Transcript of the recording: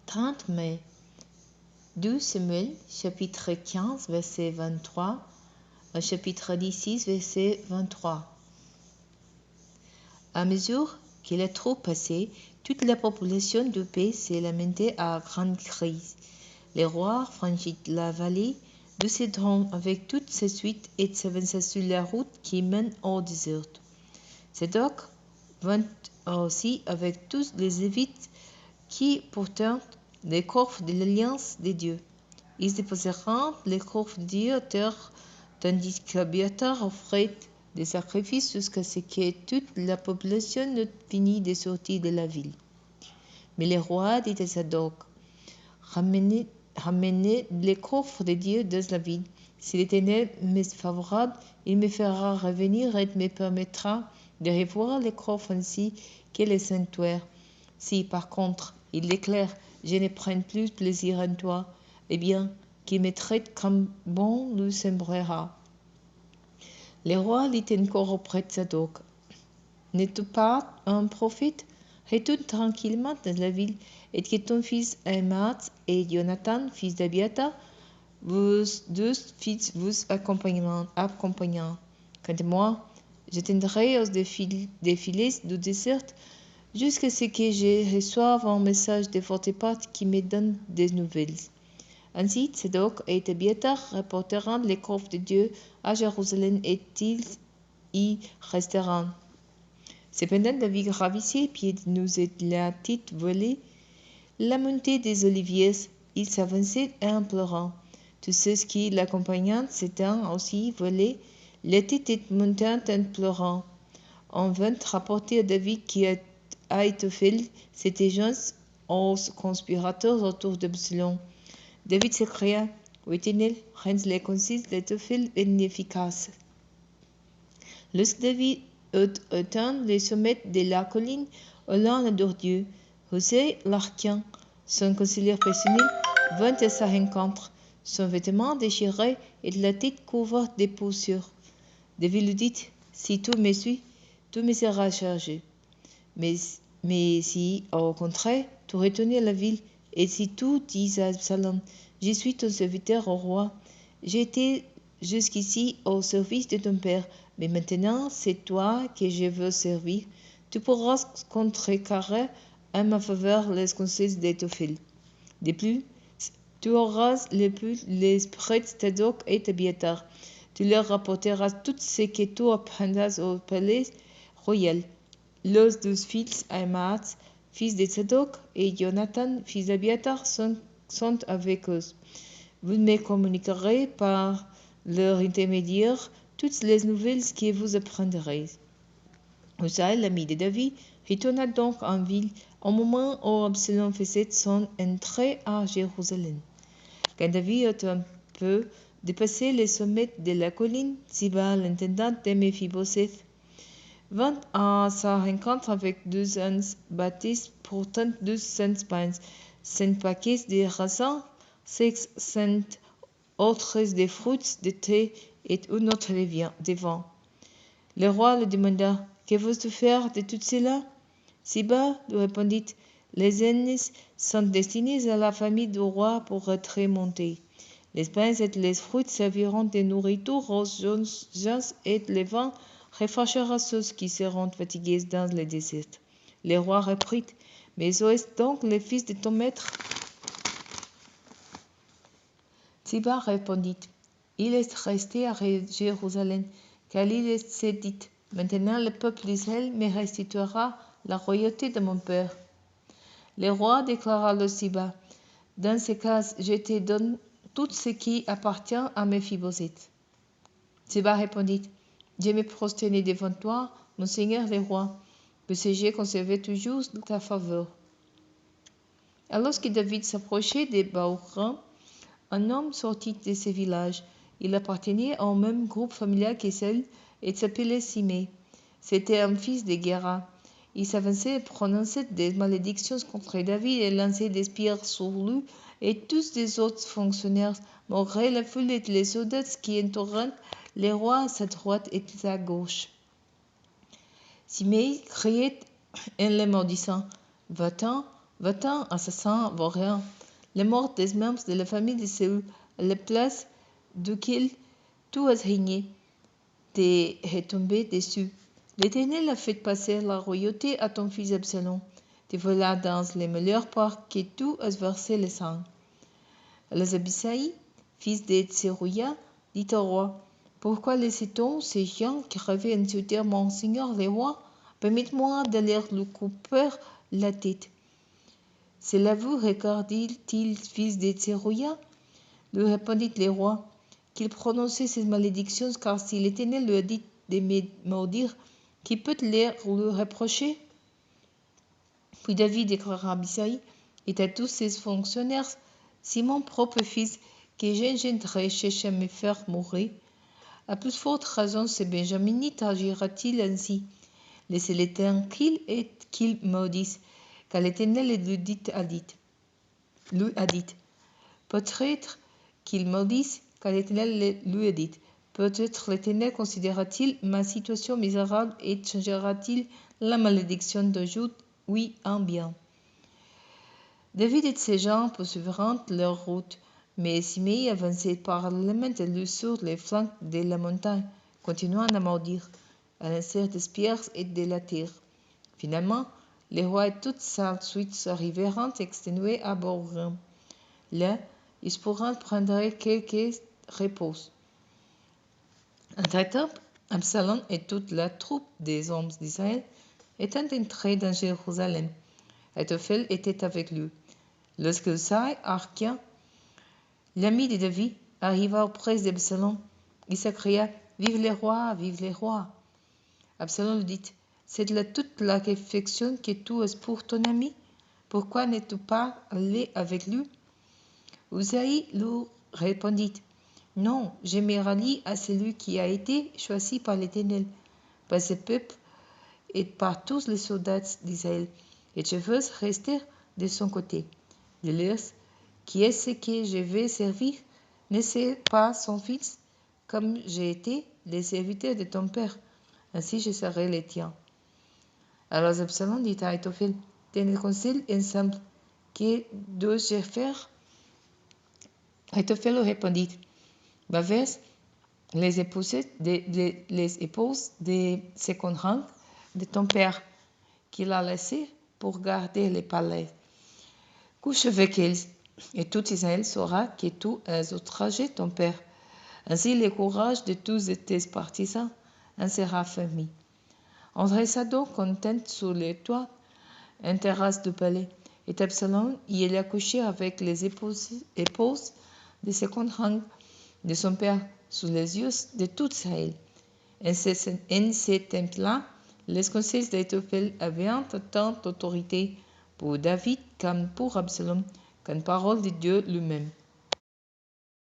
30 mai. 2 Samuel, chapitre 15, verset 23, chapitre 16, verset 23. À mesure que la troupe passait, toute la population du pays s'est lamentée à grande crise. Le roi franchit la vallée de Cédron avec toute sa suite et s'avança sur la route qui mène au désert. Zadok vint aussi avec tous les Lévites qui portèrent les coffres de l'alliance de Dieu. Ils déposèrent les coffres de Dieu à terre, tandis qu'Abiathar offrait des sacrifices jusqu'à ce que toute la population ne finisse de sortir de la ville. Mais le roi dit à Zadok, ramenez les coffres de Dieu dans la ville. Si l'Éternel m'est favorable, il me fera revenir et me permettra de revoir les coffres ainsi que les sanctuaires. Si par contre il déclare, je ne prends plus plaisir en toi, eh bien, qu'il me traite comme bon lui semblera. Le roi dit encore auprès de Zadok, n'es-tu pas un prophète? Retourne tranquillement dans la ville, et que ton fils Ahimaaz et Jonathan, fils d'Abiathar, vos deux fils vous accompagnant. Quant à moi, j'attendrai aux défilés du désert jusqu'à ce que je reçoive un message de votre part qui me donne des nouvelles. Ainsi, Zadok et Abiathar rapporteront les coffres de Dieu à Jérusalem et ils y resteront. Cependant, David ravissait pieds nus et la tête voilée la montée des oliviers. Il s'avançait en pleurant. Tous ceux qui l'accompagnaient s'étaient aussi voilés, la tête montant en pleurant. On vint rapporter à David qu'Ahitophel s'était joint aux conspirateurs autour d'Absalom. David s'écria, ô Éternel, rends les conseils d'Ahitophel inefficaces. Lorsque David eut atteint le sommet de la colline, allant adorer Dieu, Hushai l'Archien, son conseiller personnel, vint à sa rencontre, son vêtement déchiré et la tête couverte de poussière. David lui dit, si tu me suis, tu me seras chargé. Mais si, au contraire, tu retournes à la ville, et si tu dis à Absalom, je suis ton serviteur au roi, j'ai été jusqu'ici au service de ton père, mais maintenant c'est toi que je veux servir. Tu pourras contrecarrer en ma faveur les conseils d'Ahitophel. De plus, tu auras les prêtres Zadok et Abiathar. Tu leur rapporteras tout ce que tu apprendras au palais royal. Leurs 12 fils, Ahimaaz, fils de Zadok, et Jonathan, fils d'Abiathar, sont avec eux. Vous me communiquerez par leur intermédiaire toutes les nouvelles que vous apprendrez. Hushai, l'ami de David, retourna donc en ville au moment où Absalom faisait son entrée à Jérusalem. Quand David eut un peu dépassé le sommet de la colline, Ziba, l'intendante de Méphibosheth, vint à sa rencontre avec 2 ânes bâtis portant 200 pains, 5 paquets de raisins, 600 autres de fruits de thé et une autre de vin. Le roi lui demanda, que veux-tu faire de tout cela? Ziba lui répondit, les ânes sont destinés à la famille du roi pour être montés. Les pains et les fruits serviront de nourriture aux gens et le vin rafraîchira ceux qui seront fatigués dans le désert. Le roi reprit, mais où est donc le fils de ton maître? Ziba répondit, il est resté à Jérusalem, car il s'est dit, maintenant le peuple d'Israël me restituera la royauté de mon père. Le roi déclara à Ziba, dans ce cas, je te donne tout ce qui appartient à Méphibosheth. Ziba répondit, je me prosterne devant toi, mon seigneur le roi, parce que j'ai conservé toujours ta faveur. Alors que David s'approchait de Bahurim, un homme sortit de ce village. Il appartenait au même groupe familial que Saül et s'appelait Simée. C'était un fils de Guéra. Il s'avançait et prononçait des malédictions contre David et lançait des pierres sur lui et tous les autres fonctionnaires, malgré la foule et les soldats qui entouraient le roi à sa droite et à sa gauche. Simée criait en le maudissant, va-t'en, Va-t'en, assassin, vaurien, les morts des membres de la famille de Saül, à la place duquel tu as régné, t'es retombé dessus. L'Éternel a fait passer la royauté à ton fils Absalom. Te voilà dans les meilleures parts que tu as versé le sang. Alors Abisai, fils de Tserouia, dit au roi, pourquoi laissait-on ces gens qui rêvaient insulter mon seigneur le roi? Permettez-moi d'aller lui couper la tête. Cela vous regarde-t-il, fils de Tserouia? Lui répondit le roi, qu'il prononçait ces malédictions, car si l'Éternel lui a dit de me maudire, qui peut les lui reprocher? Puis David déclara à Abisai et à tous ses fonctionnaires, si mon propre fils, que j'engendrai, cherche à me faire mourir, à plus forte raison ce Benjaminite agira-t-il ainsi. Laissez-les tranquilles et qu'il maudisse, car l'Éternel lui a dit. Peut-être qu'il maudisse, car l'Éternel lui a dit. Peut-être l'Éternel considérera-t-il ma situation misérable et changera-t-il la malédiction de Jude, oui, en bien. David et ses gens poursuivirent leur route, mais Simei avançait parallèlement à lui sur les flancs de la montagne, continuant à maudire, à l'insert des pierres et de la terre. Finalement, le roi et toute sa suite arriveront exténués à Bahurim. Là, ils pourront prendre quelques repos. Entre-temps, Absalom et toute la troupe des hommes d'Israël étant entrés dans Jérusalem. Ahitophel était avec lui. Lorsque Hushai, Archien, l'ami de David, arriva auprès d'Absalom, il s'écria « Vive le roi, vive le roi !» Absalom lui dit « C'est là toute l'affection que tu as pour ton ami. Pourquoi n'es-tu pas allé avec lui ?» Hushai lui répondit « Non, je me rallie à celui qui a été choisi par l'Éternel, par ce peuple et par tous les soldats d'Israël, et je veux rester de son côté. De leur, qui est ce que je vais servir, n'est-ce pas son fils, comme j'ai été le serviteur de ton père, ainsi je serai le tien. » Alors Absalom dit à Ahitophel, « Tenez conseil ensemble, que dois-je faire ?» Ahitophel répondit, « Va vers les épouses de second rang de ton père, qu'il a laissé pour garder le palais. Couche avec elles, et tout Israël saura que tu as outragé ton père. Ainsi le courage de tous tes partisans en sera affermi. » On dressa donc content sur le toit une terrasse du palais, et Absalom y alla coucher avec les épouses de second rang de son père sous les yeux de tout Israël. En ce temps-là, les conseils d'Ahitophel avaient tant d'autorité pour David comme pour Absalom qu'une parole de Dieu lui-même.